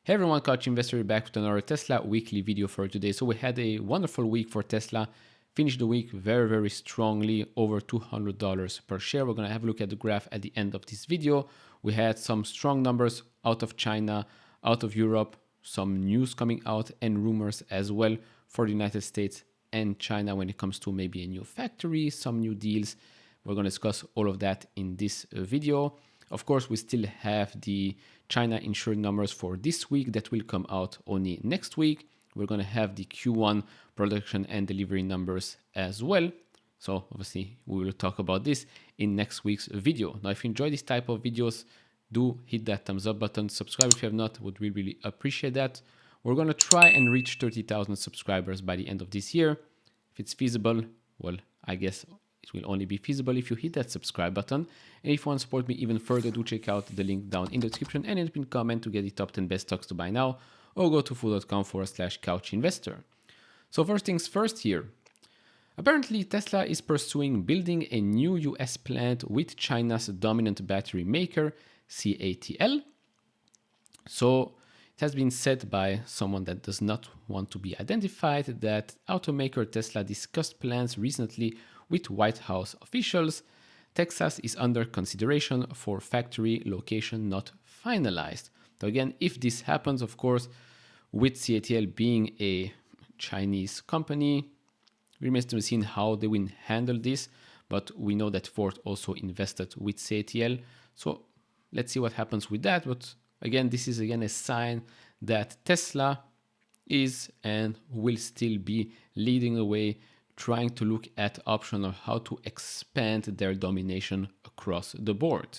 Hey everyone, Couch Investor back with another Tesla weekly video for today. So we had a wonderful week for Tesla. Finished the week very strongly, over $200 per share. We're going to have a look at the graph at the end of this video. We had some strong numbers out of China, out of Europe, some news coming out and rumors as well for the United States and China when it comes to maybe a new factory, some new deals. We're going to discuss all of that in this video. Of course, we still have the China insured numbers for this week that will come out only next week. We're going to have the Q1 production and delivery numbers as well. So obviously we will talk about this in next week's video. Now, if you enjoy this type of videos, do hit that thumbs up button. Subscribe if you have not, would really appreciate that. We're going to try and reach 30,000 subscribers by the end of this year. If it's feasible, well, I guess it will only be feasible if you hit that subscribe button. And if you want to support me even further, do check out the link down in the description and in the pinned comment to get the top 10 best stocks to buy now, or go to fool.com/couchinvestor. So first things first here. Apparently, Tesla is pursuing building a new US plant with China's dominant battery maker, CATL. So it has been said by someone that does not want to be identified that automaker Tesla discussed plans recently with White House officials. Texas is under consideration for factory location not finalized. So again, if this happens, of course, with CATL being a Chinese company, remains to be seen how they will handle this. But we know that Ford also invested with CATL. So let's see what happens with that. But again, this is again a sign that Tesla is and will still be leading the way, trying to look at options on how to expand their domination across the board.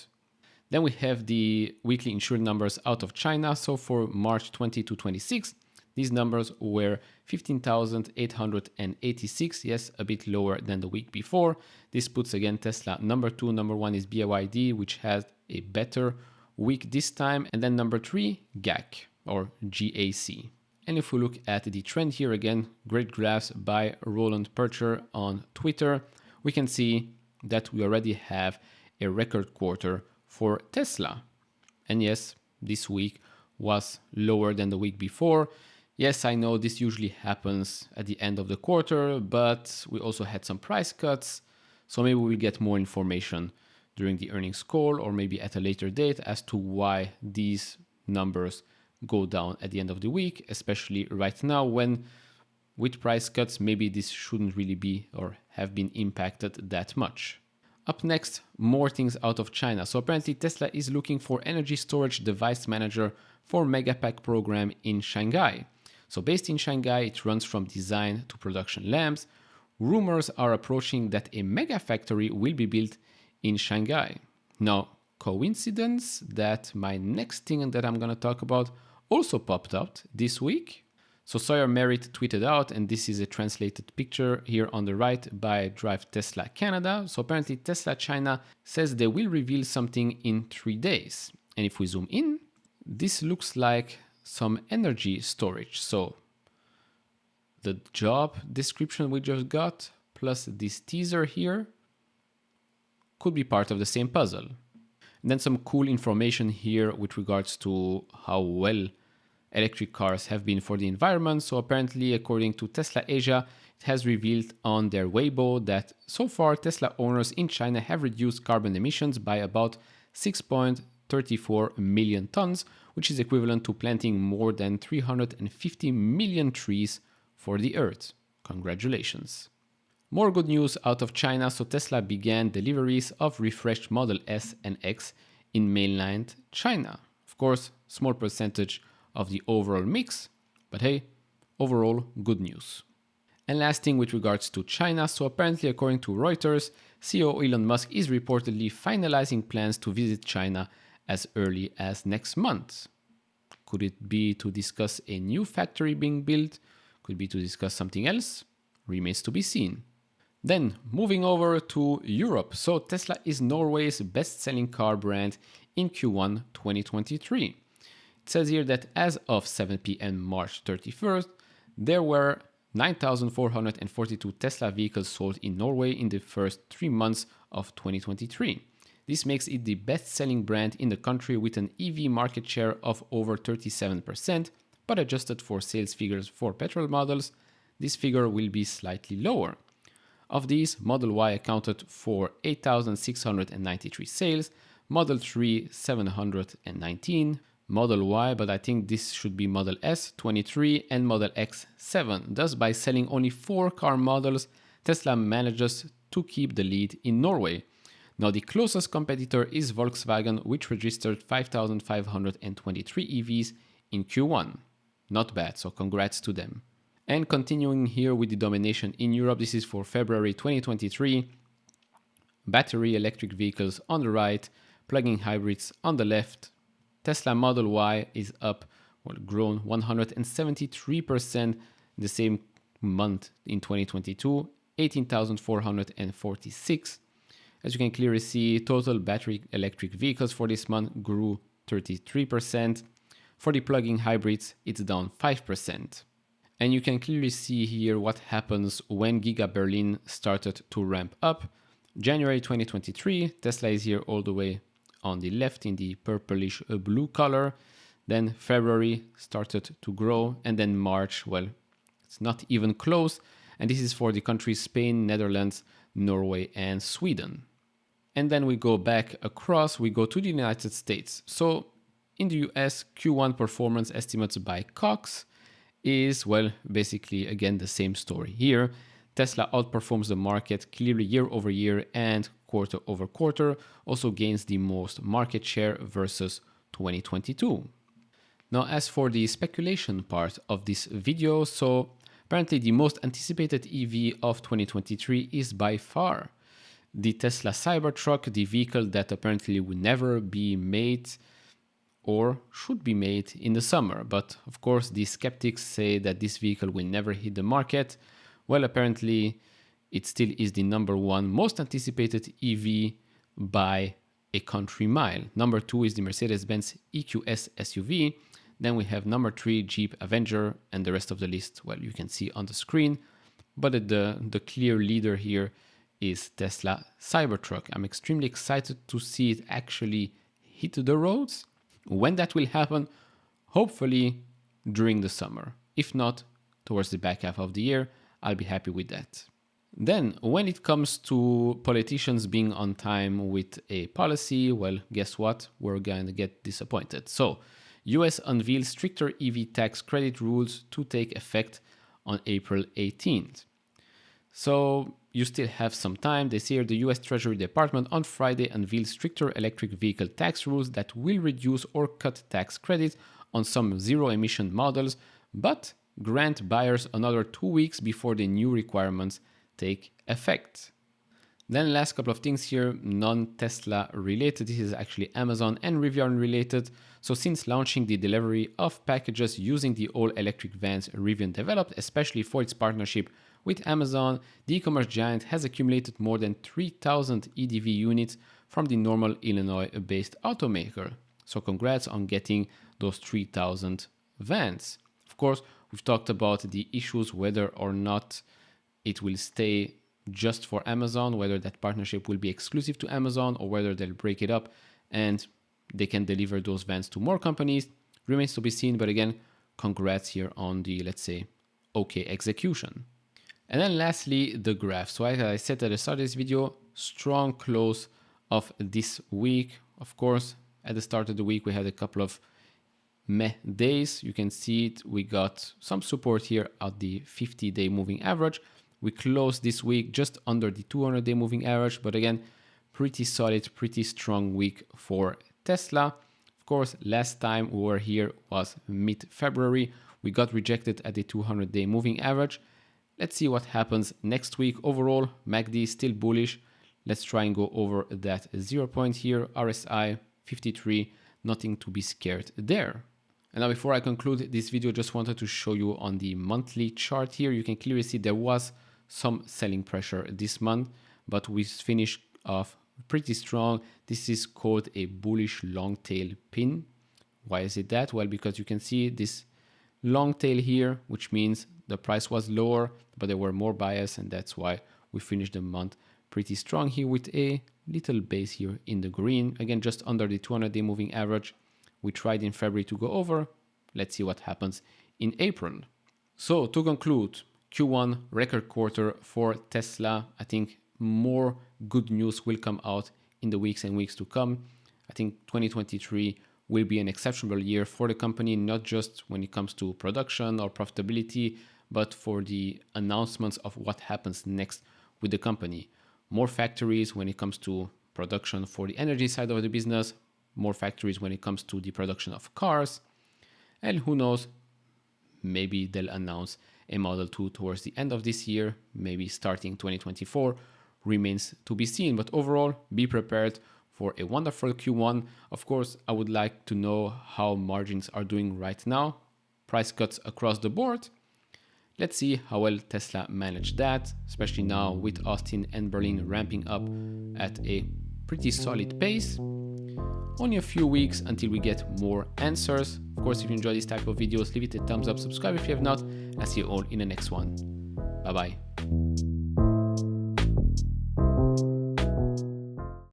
Then we have the weekly insured numbers out of China. So for March 20 to 26, these numbers were 15,886. Yes, a bit lower than the week before. This puts again Tesla number 2. Number 1 is BYD, which has a better week this time. And then number 3, GAC or GAC. And if we look at the trend here again, great graphs by Roland Percher on Twitter, we can see that we already have a record quarter for Tesla. And yes, this week was lower than the week before. Yes, I know this usually happens at the end of the quarter, but we also had some price cuts. So maybe we'll get more information during the earnings call or maybe at a later date as to why these numbers go down at the end of the week, especially right now when with price cuts, maybe this shouldn't really be or have been impacted that much. Up next, more things out of China. So apparently Tesla is looking for energy storage device manager for Megapack program in Shanghai. So based in Shanghai, it runs from design to production lamps. Rumors are approaching that a mega factory will be built in Shanghai. Now, coincidence that my next thing that I'm going to talk about also popped out this week. So Sawyer Merritt tweeted out, and this is a translated picture here on the right by Drive Tesla Canada. So apparently Tesla China says they will reveal something in 3 days. And if we zoom in, this looks like some energy storage. So the job description we just got plus this teaser here could be part of the same puzzle. And then some cool information here with regards to how well electric cars have been for the environment. So apparently, according to Tesla Asia, it has revealed on their Weibo that so far Tesla owners in China have reduced carbon emissions by about 6.34 million tons, which is equivalent to planting more than 350 million trees for the earth. Congratulations. More good news out of China. So Tesla began deliveries of refreshed Model S and X in mainland China. Of course, small percentage of the overall mix, but hey, overall good news. And last thing with regards to China. So apparently, according to Reuters, CEO Elon Musk is reportedly finalizing plans to visit China as early as next month. Could it be to discuss a new factory being built? Could it be to discuss something else? Remains to be seen. Then moving over to Europe. So Tesla is Norway's best-selling car brand in Q1 2023. It says here that as of 7 p.m. March 31st, there were 9,442 Tesla vehicles sold in Norway in the first 3 months of 2023. This makes it the best-selling brand in the country with an EV market share of over 37%, but adjusted for sales figures for petrol models, this figure will be slightly lower. Of these, Model Y accounted for 8,693 sales, Model 3 719, Model Y, but I think this should be Model S 23, and Model X 7. Thus, by selling only 4 car models, Tesla manages to keep the lead in Norway. Now, the closest competitor is Volkswagen, which registered 5,523 EVs in Q1. Not bad, so congrats to them. And continuing here with the domination in Europe, this is for February 2023. Battery electric vehicles on the right, plug-in hybrids on the left. Tesla Model Y is up, grown 173% the same month in 2022, 18,446. As you can clearly see, total battery electric vehicles for this month grew 33%. For the plug-in hybrids, it's down 5%. And you can clearly see here what happens when Giga Berlin started to ramp up. January 2023, Tesla is here all the way on the left in the purplish blue color. Then February started to grow, and then March, well, it's not even close. And this is for the countries Spain, Netherlands, Norway, and Sweden. And then we go back across, we go to the United States. So in the US, Q1 performance estimates by Cox is, well, basically again the same story here. Tesla outperforms the market clearly year over year and quarter over quarter, also gains the most market share versus 2022. Now, as for the speculation part of this video, so apparently the most anticipated EV of 2023 is by far the Tesla Cybertruck, the vehicle that apparently will never be made or should be made in the summer. But of course, the skeptics say that this vehicle will never hit the market. Well, apparently, it still is the number one most anticipated EV by a country mile. Number 2 is the Mercedes-Benz EQS SUV. Then we have number 3, Jeep Avenger, and the rest of the list, well, you can see on the screen. But the clear leader here is Tesla Cybertruck. I'm extremely excited to see it actually hit the roads. When that will happen, hopefully during the summer. If not, towards the back half of the year, I'll be happy with that. Then, when it comes to politicians being on time with a policy, well, guess what? We're going to get disappointed. So, US unveils stricter EV tax credit rules to take effect on April 18th. So, you still have some time. This year, the US Treasury Department on Friday unveiled stricter electric vehicle tax rules that will reduce or cut tax credits on some zero-emission models, but grant buyers another 2 weeks before the new requirements take effect. Then last couple of things here, non-Tesla related. This is actually Amazon and Rivian related. So since launching the delivery of packages using the all-electric vans Rivian developed, especially for its partnership with Amazon, the e-commerce giant has accumulated more than 3,000 EDV units from the Normal, Illinois-based automaker. So congrats on getting those 3,000 vans. Of course, we've talked about the issues whether or not it will stay just for Amazon, whether that partnership will be exclusive to Amazon or whether they'll break it up and they can deliver those vans to more companies. Remains to be seen, but again, congrats here on the, let's say, okay execution. And then lastly, the graph. So as I said at the start of this video, strong close of this week. Of course, at the start of the week, we had a couple of meh days. You can see it. We got some support here at the 50-day moving average. We closed this week just under the 200-day moving average. But again, pretty solid, pretty strong week for Tesla. Of course, last time we were here was mid-February. We got rejected at the 200-day moving average. Let's see what happens next week. Overall, MACD is still bullish. Let's try and go over that 0 point here. RSI 53, nothing to be scared there. And now before I conclude this video, just wanted to show you on the monthly chart here. You can clearly see there was some selling pressure this month, but we finished off pretty strong. This is called a bullish long tail pin. Why is it that? Well, because you can see this long tail here, which means the price was lower, but there were more buyers, and that's why we finished the month pretty strong here with a little base here in the green. Again, just under the 200-day moving average. We tried in February to go over. Let's see what happens in April. So to conclude, Q1 record quarter for Tesla. I think more good news will come out in the weeks and weeks to come. I think 2023 will be an exceptional year for the company, not just when it comes to production or profitability, but for the announcements of what happens next with the company. More factories when it comes to production for the energy side of the business, more factories when it comes to the production of cars, and who knows, maybe they'll announce a Model 2 towards the end of this year, maybe starting 2024, remains to be seen. But overall, be prepared for a wonderful Q1. Of course, I would like to know how margins are doing right now. Price cuts across the board. Let's see how well Tesla managed that, especially now with Austin and Berlin ramping up at a pretty solid pace. Only a few weeks until we get more answers. Of course, if you enjoy this type of videos, leave it a thumbs up, subscribe if you have not. I'll see you all in the next one. Bye bye.